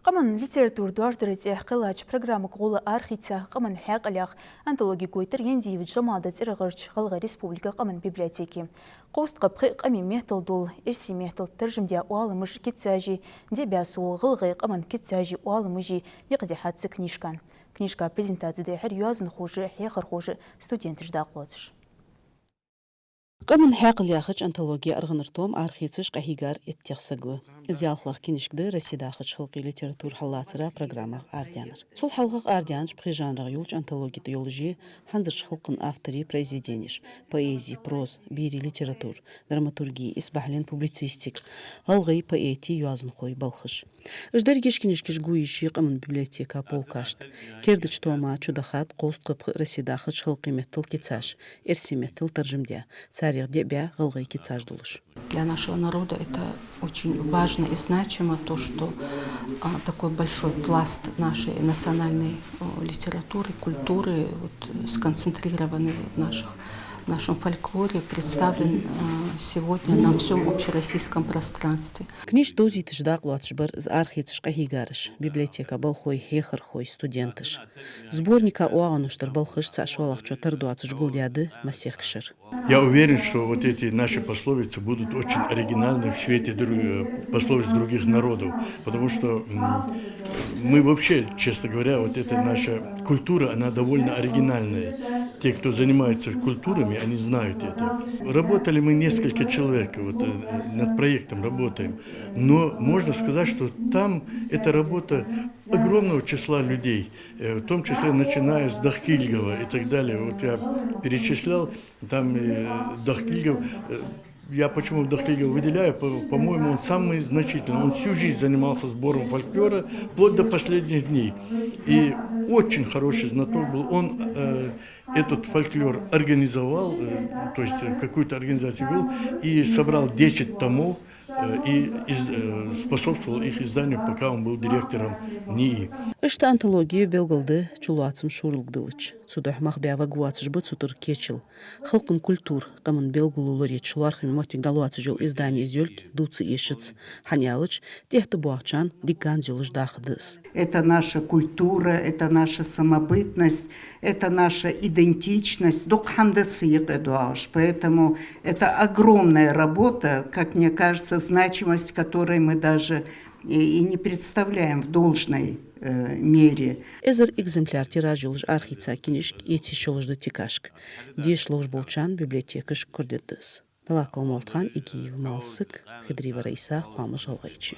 قمن ليتراتور دوارترتي قلاج برنامج غول أرخيتا قمن حق الياخ أنتولوجي كويتر ينزي في جماعة إرغرش غلغ ريسبوبليكا قمن بيبلياتيكي قوست قبقي قمي مهتل دول إرسي مهتل ترجم ديا وعالمش كتاجي دي بياسو غلغي قمن كتاجي وعالمجي يقضي حادث كنيشكان كنيشكا بريزنتازي دي حر يوازن خوجي حيخر خوجي ستودينتش داقلوتش قمن حاق الياخج أنتولوجيا أرغنرتوم أرخيتش قهيجار اتيخسجو إزيالخلاق كينشكده رسيداخج خلقي ليتراتور حلاترا برنامج أرديانر سول حلقة أرديانش بخيجانر يولج أنتولوجي تيولوجي حنزرش خلقن أفتري بريزيدينيش поэзии بروز بيري ليتراتور دراماتورجي إسبحلين بوبليцистик غلغي поэти يوازن خوي بالخش إجدرجيش كينشكش جويشي قمن بيبليотека полкашт كيردش توما чудахат قوست قبخ رسيداخج خلقي متل كيتساش إرسي меттл ترجمديا Для нашего народа это очень важно и значимо, то, что такой большой пласт нашей национальной литературы, культуры сконцентрированный в нашем фольклоре, представлен сегодня на всем общероссийском пространстве. Книж дози тиждак латшбар з архицш кахигарыш, библиотека балхой хехархой студентыш. Сборника уагонуштар балхыш цашвалах чотар дуацыш гулдяды масехкшир. Я уверен, что вот эти наши пословицы будут очень оригинальны в свете пословиц других народов, потому что мы вообще, честно говоря, вот эта наша культура, она довольно оригинальная. Те, кто занимается культурами, они знают это. Работали мы несколько человек, над проектом работаем, но можно сказать, что там это работа огромного числа людей, в том числе начиная с Дахкильгова и так далее. Вот я перечислял, там Дахкильгов, я почему Дахкильгова выделяю, по-моему, он самый значительный. Он всю жизнь занимался сбором фольклора, вплоть до последних дней. И очень хороший знаток был. Он этот фольклор организовал, то есть какую-то организацию вел, и собрал 10 томов, и способствовал их изданию, пока он был директором НИИ. Ишта антология белгалды чулуатсым шурлгдылыч. Судах махбява гуатсыш быцутур кечил. Халкын культур, камын белгулулори чулархами мотик далуатсыжил издание зёльк, дуцы ешец, ханялыч, техты буахчан, дикан зёлыш дахдыс. Это наша культура, это наша самобытность, это наша идентичность. Поэтому это огромная работа, как мне кажется, значимость которой мы даже и не представляем в должной мере. Эзер экземпляр тиражылыш архица кинешк эти шолыжды тикашк. Деш лож болчан библиотекаш курдеддыс. Далака умалтхан игиев малсык, хидрива рейса хамыш алгайчы.